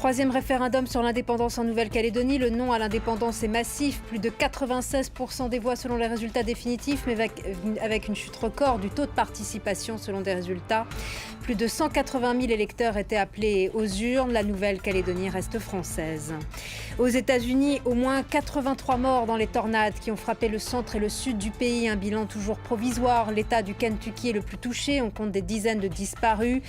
Troisième référendum sur l'indépendance en Nouvelle-Calédonie. Le non à l'indépendance est massif. Plus de 96% des voix selon les résultats définitifs, mais avec une chute record du taux de participation selon des résultats. Plus de 180 000 électeurs étaient appelés aux urnes. La Nouvelle-Calédonie reste française. Aux États-Unis, au moins 83 morts dans les tornades qui ont frappé le centre et le sud du pays. Un bilan toujours provisoire. L'État du Kentucky est le plus touché. On compte des dizaines de disparus.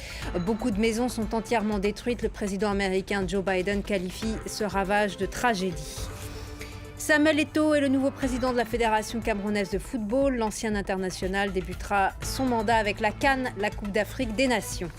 Beaucoup de maisons sont entièrement détruites. Le président américain Joe Biden qualifie ce ravage de tragédie. Samuel Eto'o est le nouveau président de la Fédération camerounaise de football. L'ancien international débutera son mandat avec la CAN, la Coupe d'Afrique des Nations.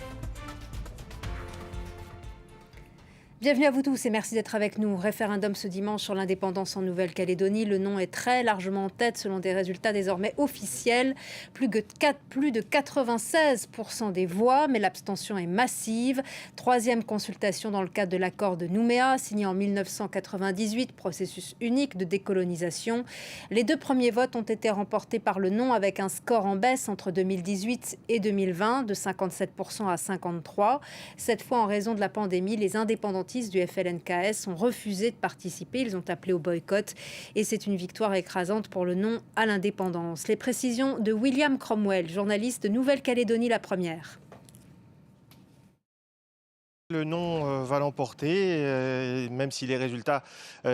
Bienvenue à vous tous et merci d'être avec nous. Référendum ce dimanche sur l'indépendance en Nouvelle-Calédonie. Le non est très largement en tête selon des résultats désormais officiels. Plus de 96% des voix, mais l'abstention est massive. Troisième consultation dans le cadre de l'accord de Nouméa, signé en 1998, processus unique de décolonisation. Les deux premiers votes ont été remportés par le non avec un score en baisse entre 2018 et 2020 de 57% à 53%. Cette fois, en raison de la pandémie, les indépendantistes du FLNKS ont refusé de participer. Ils ont appelé au boycott et c'est une victoire écrasante pour le non à l'indépendance. Les précisions de William Cromwell, journaliste de Nouvelle-Calédonie La Première. Le non va l'emporter, même si les résultats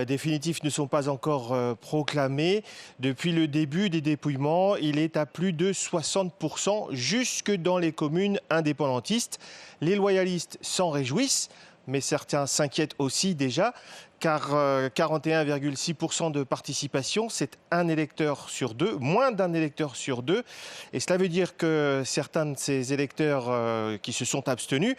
définitifs ne sont pas encore proclamés. Depuis le début des dépouillements, il est à plus de 60%, jusque dans les communes indépendantistes. Les loyalistes s'en réjouissent, mais certains s'inquiètent aussi déjà, car 41,6% de participation, c'est un électeur sur deux, moins d'un électeur sur deux. Et cela veut dire que certains de ces électeurs qui se sont abstenus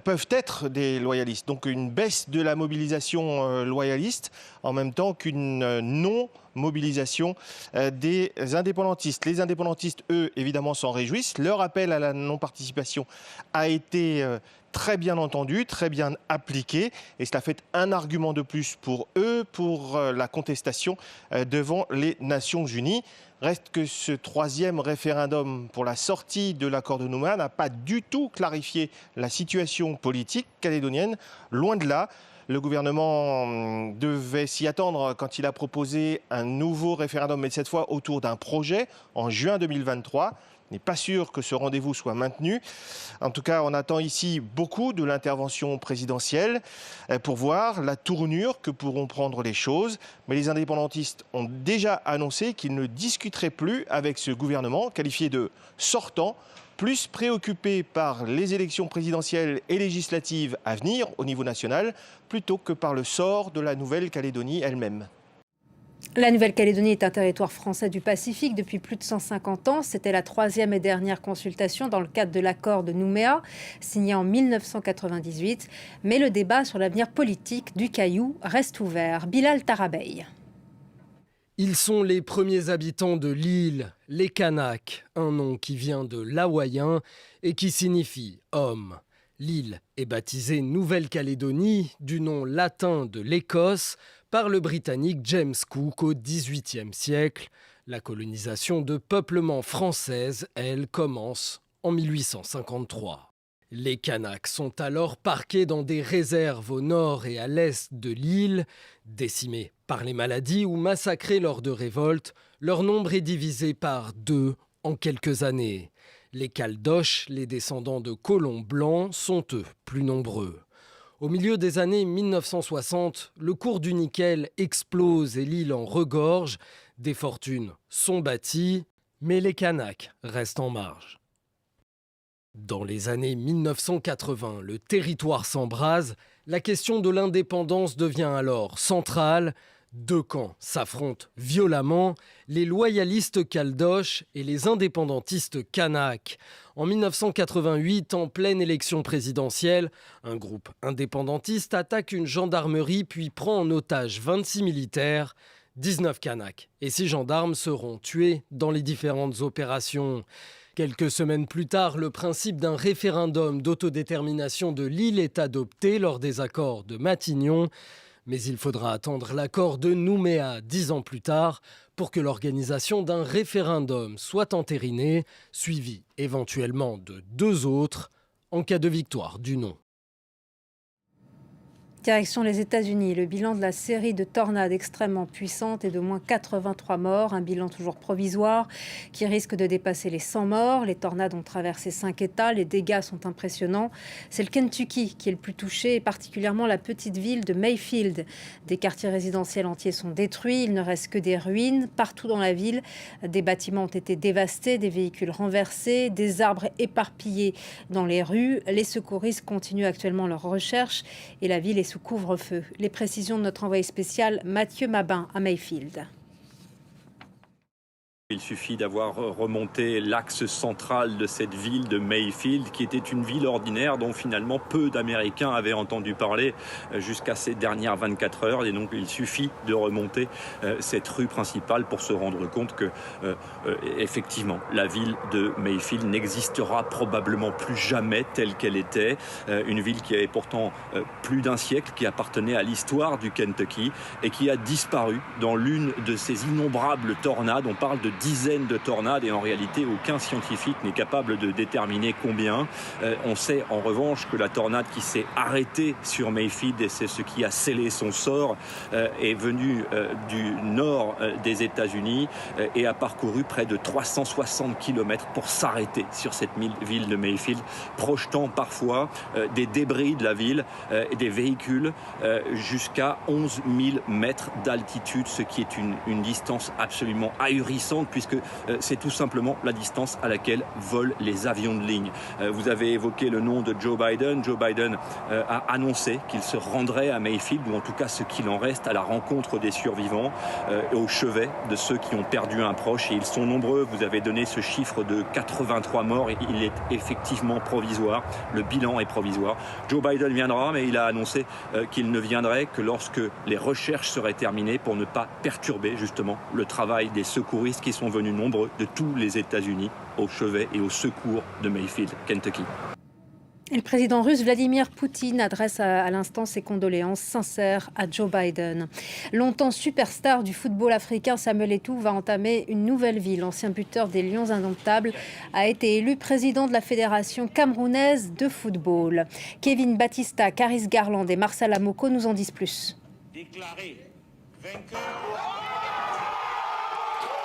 peuvent être des loyalistes. Donc une baisse de la mobilisation loyaliste en même temps qu'une non-mobilisation des indépendantistes. Les indépendantistes, eux, évidemment, s'en réjouissent. Leur appel à la non-participation a été très bien entendu, très bien appliqué. Et cela fait un argument de plus pour eux, pour la contestation devant les Nations Unies. Reste que ce troisième référendum pour la sortie de l'accord de Nouméa n'a pas du tout clarifié la situation politique calédonienne. Loin de là. Le gouvernement devait s'y attendre quand il a proposé un nouveau référendum, mais cette fois autour d'un projet en juin 2023. Il n'est pas sûr que ce rendez-vous soit maintenu. En tout cas, on attend ici beaucoup de l'intervention présidentielle pour voir la tournure que pourront prendre les choses. Mais les indépendantistes ont déjà annoncé qu'ils ne discuteraient plus avec ce gouvernement qualifié de sortant, plus préoccupés par les élections présidentielles et législatives à venir au niveau national, plutôt que par le sort de la Nouvelle-Calédonie elle-même. La Nouvelle-Calédonie est un territoire français du Pacifique depuis plus de 150 ans. C'était la troisième et dernière consultation dans le cadre de l'accord de Nouméa, signé en 1998. Mais le débat sur l'avenir politique du Caillou reste ouvert. Bilal Tarabey. Ils sont les premiers habitants de l'île, les Kanaks, un nom qui vient de l'hawaïen et qui signifie homme. L'île est baptisée Nouvelle-Calédonie du nom latin de l'Écosse par le Britannique James Cook au XVIIIe siècle. La colonisation de peuplement française, elle, commence en 1853. Les Kanaks sont alors parqués dans des réserves au nord et à l'est de l'île. Décimés par les maladies ou massacrés lors de révoltes, leur nombre est divisé par 2 en quelques années. Les Caldoches, les descendants de colons blancs, sont eux plus nombreux. Au milieu des années 1960, le cours du nickel explose et l'île en regorge. Des fortunes sont bâties, mais les Kanaks restent en marge. Dans les années 1980, le territoire s'embrase. La question de l'indépendance devient alors centrale. Deux camps s'affrontent violemment, les loyalistes caldoches et les indépendantistes kanaks. En 1988, en pleine élection présidentielle, un groupe indépendantiste attaque une gendarmerie puis prend en otage 26 militaires. 19 kanaks et 6 gendarmes seront tués dans les différentes opérations. Quelques semaines plus tard, le principe d'un référendum d'autodétermination de l'île est adopté lors des accords de Matignon. Mais il faudra attendre l'accord de Nouméa 10 ans plus tard pour que l'organisation d'un référendum soit entérinée, suivi éventuellement de 2 autres en cas de victoire du non. Direction les États-Unis, le bilan de la série de tornades extrêmement puissantes est d'au moins 83 morts, un bilan toujours provisoire qui risque de dépasser les 100 morts. Les tornades ont traversé 5 États, les dégâts sont impressionnants. C'est le Kentucky qui est le plus touché, et particulièrement la petite ville de Mayfield. Des quartiers résidentiels entiers sont détruits, il ne reste que des ruines. Partout dans la ville, des bâtiments ont été dévastés, des véhicules renversés, des arbres éparpillés dans les rues. Les secouristes continuent actuellement leurs recherches et la ville est sous couvre-feu. Les précisions de notre envoyé spécial Mathieu Mabin à Mayfield. Il suffit d'avoir remonté l'axe central de cette ville de Mayfield, qui était une ville ordinaire dont finalement peu d'Américains avaient entendu parler jusqu'à ces dernières 24 heures. Et donc il suffit de remonter cette rue principale pour se rendre compte que effectivement la ville de Mayfield n'existera probablement plus jamais telle qu'elle était. Une ville qui avait pourtant plus d'un siècle, qui appartenait à l'histoire du Kentucky et qui a disparu dans l'une de ces innombrables tornades. On parle de dizaines de tornades et en réalité aucun scientifique n'est capable de déterminer combien. On sait en revanche que la tornade qui s'est arrêtée sur Mayfield, et c'est ce qui a scellé son sort, est venue du nord des États-Unis et a parcouru près de 360 km pour s'arrêter sur cette ville de Mayfield, projetant parfois des débris de la ville et des véhicules jusqu'à 11 000 mètres d'altitude, ce qui est une distance absolument ahurissante puisque c'est tout simplement la distance à laquelle volent les avions de ligne. Vous avez évoqué le nom de Joe Biden. Joe Biden a annoncé qu'il se rendrait à Mayfield, ou en tout cas ce qu'il en reste, à la rencontre des survivants, au chevet de ceux qui ont perdu un proche. Et ils sont nombreux. Vous avez donné ce chiffre de 83 morts. Et il est effectivement provisoire. Le bilan est provisoire. Joe Biden viendra, mais il a annoncé qu'il ne viendrait que lorsque les recherches seraient terminées pour ne pas perturber justement le travail des secouristes qui sont venus nombreux de tous les États-Unis au chevet et au secours de Mayfield, Kentucky. Et le président russe Vladimir Poutine adresse à l'instant ses condoléances sincères à Joe Biden. Longtemps superstar du football africain, Samuel Eto'o va entamer une nouvelle vie. L'ancien buteur des Lions Indomptables a été élu président de la Fédération camerounaise de football. Kevin Battista, Caris Garland et Marcel Amoko nous en disent plus. Déclaré vainqueur.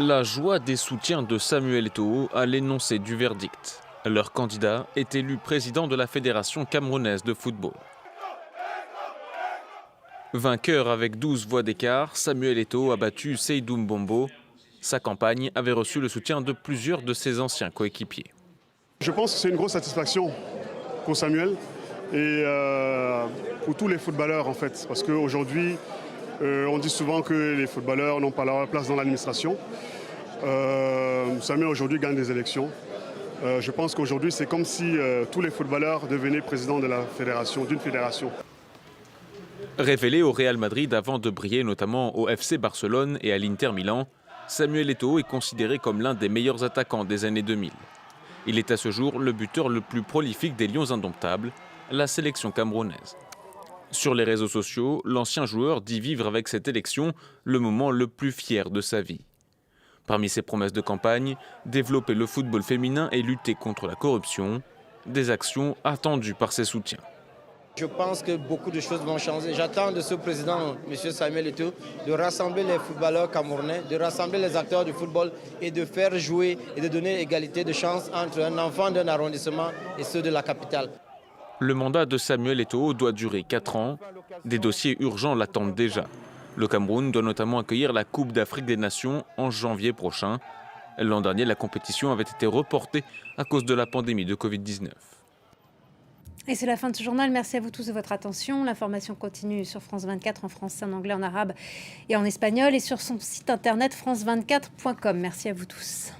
La joie des soutiens de Samuel Eto'o à l'énoncé du verdict. Leur candidat est élu président de la Fédération camerounaise de football. Vainqueur avec 12 voix d'écart, Samuel Eto'o a battu Seydou Mbombo. Sa campagne avait reçu le soutien de plusieurs de ses anciens coéquipiers. Je pense que c'est une grosse satisfaction pour Samuel et pour tous les footballeurs en fait. Parce qu'aujourd'hui, on dit souvent que les footballeurs n'ont pas leur place dans l'administration. Samuel aujourd'hui gagne des élections. Je pense qu'aujourd'hui c'est comme si tous les footballeurs devenaient présidents de la fédération, d'une fédération. Révélé au Real Madrid avant de briller notamment au FC Barcelone et à l'Inter Milan, Samuel Eto'o est considéré comme l'un des meilleurs attaquants des années 2000. Il est à ce jour le buteur le plus prolifique des Lions Indomptables, la sélection camerounaise. Sur les réseaux sociaux, l'ancien joueur dit vivre avec cette élection le moment le plus fier de sa vie. Parmi ses promesses de campagne, développer le football féminin et lutter contre la corruption, des actions attendues par ses soutiens. Je pense que beaucoup de choses vont changer. J'attends de ce président, M. Samuel Eto'o, de rassembler les footballeurs camerounais, de rassembler les acteurs du football et de faire jouer et de donner égalité de chance entre un enfant d'un arrondissement et ceux de la capitale. Le mandat de Samuel Eto'o doit durer 4 ans. Des dossiers urgents l'attendent déjà. Le Cameroun doit notamment accueillir la Coupe d'Afrique des Nations en janvier prochain. L'an dernier, la compétition avait été reportée à cause de la pandémie de Covid-19. Et c'est la fin de ce journal. Merci à vous tous de votre attention. L'information continue sur France 24 en français, en anglais, en arabe et en espagnol et sur son site internet france24.com. Merci à vous tous.